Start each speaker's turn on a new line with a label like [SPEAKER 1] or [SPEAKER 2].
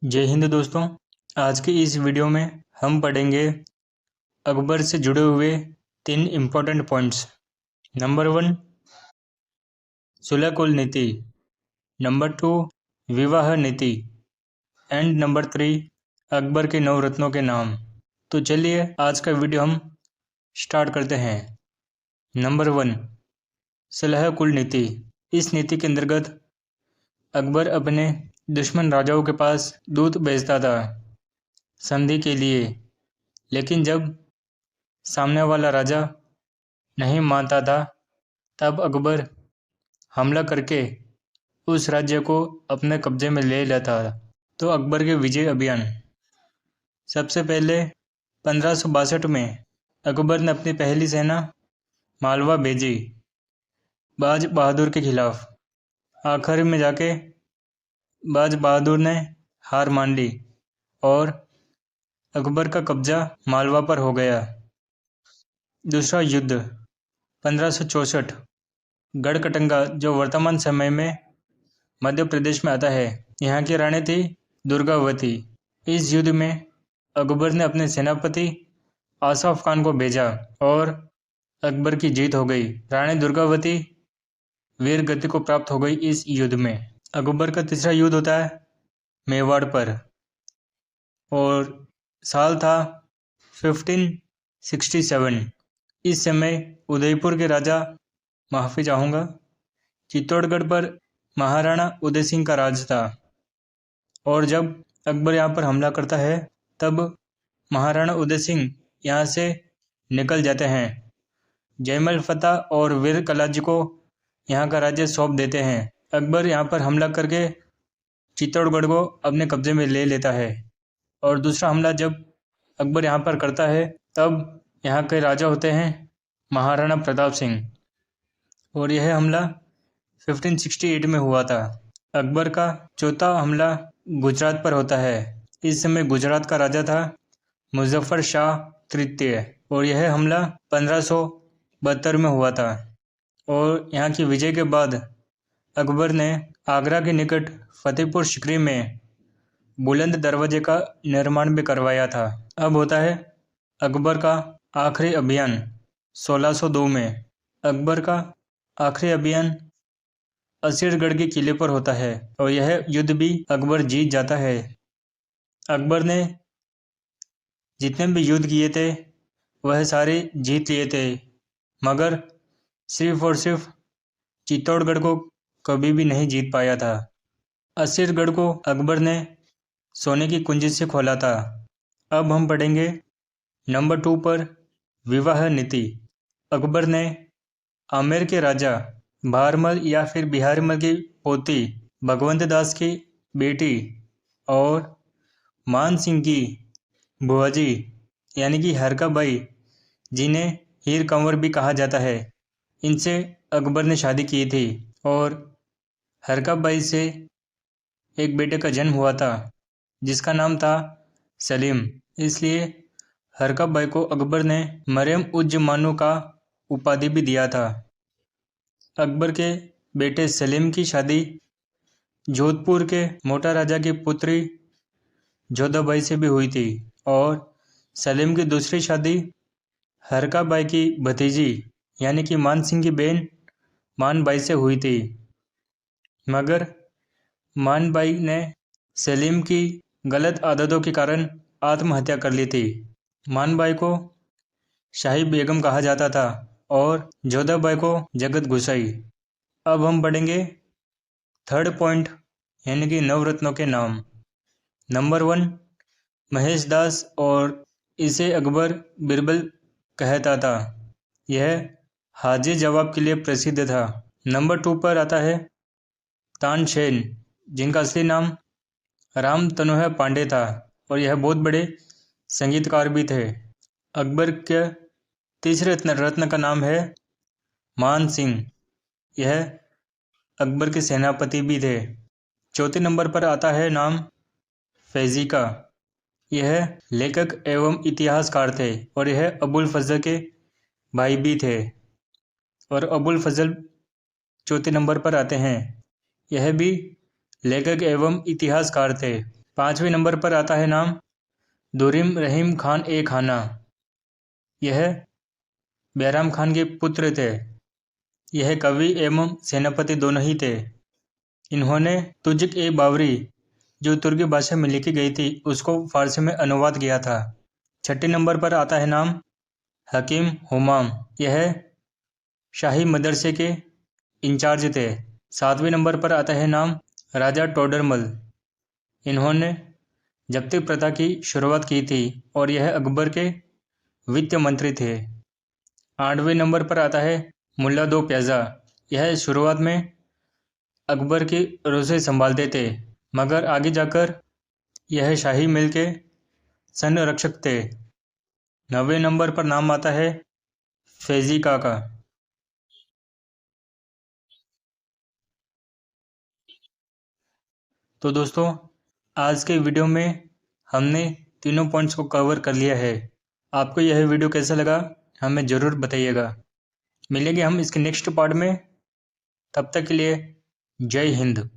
[SPEAKER 1] जय हिंद दोस्तों। आज की इस वीडियो में हम पढ़ेंगे अकबर से जुड़े हुए 3 इम्पोर्टेंट पॉइंट्स। नंबर 1 सुलह कुल नीति, नंबर 2 विवाह नीति एंड नंबर 3 अकबर के 9 रत्नों के नाम। तो चलिए आज का वीडियो हम स्टार्ट करते हैं। नंबर 1 सुलह कुल नीति। इस नीति के अंतर्गत अकबर अपने दुश्मन राजाओं के पास दूत भेजता था संधि के लिए, लेकिन जब सामने वाला राजा नहीं मानता था तब अकबर हमला करके उस राज्य को अपने कब्जे में ले लेता। तो अकबर के विजय अभियान। सबसे पहले 1562 में अकबर ने अपनी पहली सेना मालवा भेजी बाज बहादुर के खिलाफ। आखिर में जाके बाज बहादुर ने हार मान ली और अकबर का कब्जा मालवा पर हो गया। दूसरा युद्ध 1564। गढ़कटंगा जो वर्तमान समय में मध्य प्रदेश में आता है, यहाँ की रानी थी दुर्गावती। इस युद्ध में अकबर ने अपने सेनापति आसफ खान को भेजा और अकबर की जीत हो गई। रानी दुर्गावती वीर गति को प्राप्त हो गई इस युद्ध में। अकबर का तीसरा युद्ध होता है मेवाड़ पर और साल था 1567। इस समय उदयपुर के राजा, माफ़ी चाहूँगा, चित्तौड़गढ़ पर महाराणा उदय सिंह का राज था। और जब अकबर यहाँ पर हमला करता है तब महाराणा उदय सिंह यहाँ से निकल जाते हैं। जयमल फतेह और वीर कलाजी को यहाँ का राज्य सौंप देते हैं। अकबर यहाँ पर हमला करके चित्तौड़गढ़ को अपने कब्जे में ले लेता है। और दूसरा हमला जब अकबर यहाँ पर करता है तब यहाँ के राजा होते हैं महाराणा प्रताप सिंह, और यह हमला 1568 में हुआ था। अकबर का चौथा हमला गुजरात पर होता है। इस समय गुजरात का राजा था मुजफ्फर शाह तृतीय और यह हमला 1572 में हुआ था। और यहाँ की विजय के बाद अकबर ने आगरा के निकट फतेहपुर सिकरी में बुलंद दरवाजे का निर्माण भी करवाया था। अब होता है अकबर का आखिरी अभियान 1602 में। अकबर का आखिरी अभियान असीरगढ़ के किले पर होता है और यह युद्ध भी अकबर जीत जाता है। अकबर ने जितने भी युद्ध किए थे वह सारे जीत लिए थे, मगर सिर्फ और सिर्फ चित्तौड़गढ़ को कभी भी नहीं जीत पाया था। असीरगढ़ को अकबर ने सोने की कुंजी से खोला था। अब हम पढ़ेंगे नंबर 2 पर विवाह नीति। अकबर ने आमेर के राजा भारमल या फिर बिहारीमल की पोती भगवंत दास की बेटी और मान सिंह की बुआजी यानी कि हरकाबाई, जिन्हें हीर कंवर भी कहा जाता है, इनसे अकबर ने शादी की थी और हरकाबाई से एक बेटे का जन्म हुआ था जिसका नाम था सलीम। इसलिए हरकाबाई को अकबर ने मरियम उज जमानू का उपाधि भी दिया था। अकबर के बेटे सलीम की शादी जोधपुर के मोटा राजा की पुत्री जोधाबाई से भी हुई थी और सलीम की दूसरी शादी हरकाबाई की भतीजी यानी कि मान सिंह की बहन मानबाई से हुई थी, मगर मानबाई ने सलीम की गलत आदतों के कारण आत्महत्या कर ली थी। मानबाई को शाही बेगम कहा जाता था और जोधाबाई को जगत गुसाई। अब हम पढ़ेंगे थर्ड पॉइंट यानी कि नवरत्नों के नाम। नंबर 1 महेश दास और इसे अकबर बिरबल कहता था। यह हाजिर जवाब के लिए प्रसिद्ध था। नंबर 2 पर आता है तानसेन, जिनका असली नाम राम तनोहर पांडे था और यह बहुत बड़े संगीतकार भी थे। अकबर के तीसरे रत्न का नाम है मान सिंह। यह अकबर के सेनापति भी थे। चौथे नंबर पर आता है नाम फैजी का। यह लेखक एवं इतिहासकार थे और यह अबुल फजल के भाई भी थे और अबुल फजल चौथे नंबर पर आते हैं। यह भी लेखक एवं इतिहासकार थे। 5वें नंबर पर आता है नाम दुरीम रहीम खान ए खाना। यह बैराम खान के पुत्र थे। यह कवि एवं सेनापति दोनों ही थे। इन्होंने तुजुक ए बावरी जो तुर्की भाषा में लिखी गई थी उसको फारसी में अनुवाद किया था। 6 नंबर पर आता है नाम हकीम हुमाम। यह शाही मदरसे के इंचार्ज थे। 7वें नंबर पर आता है नाम राजा टोडरमल। इन्होंने जब्ती प्रथा की शुरुआत की थी और यह अकबर के वित्त मंत्री थे। 8वें नंबर पर आता है मुल्ला दो प्याजा। यह शुरुआत में अकबर की रोसे संभालते थे मगर आगे जाकर यह शाही महल के संरक्षक थे। 9वें नंबर पर नाम आता है फैजी काका। तो दोस्तों आज के वीडियो में हमने तीनों पॉइंट्स को कवर कर लिया है। आपको यह वीडियो कैसा लगा हमें ज़रूर बताइएगा। मिलेंगे हम इसके नेक्स्ट पार्ट में। तब तक के लिए जय हिंद।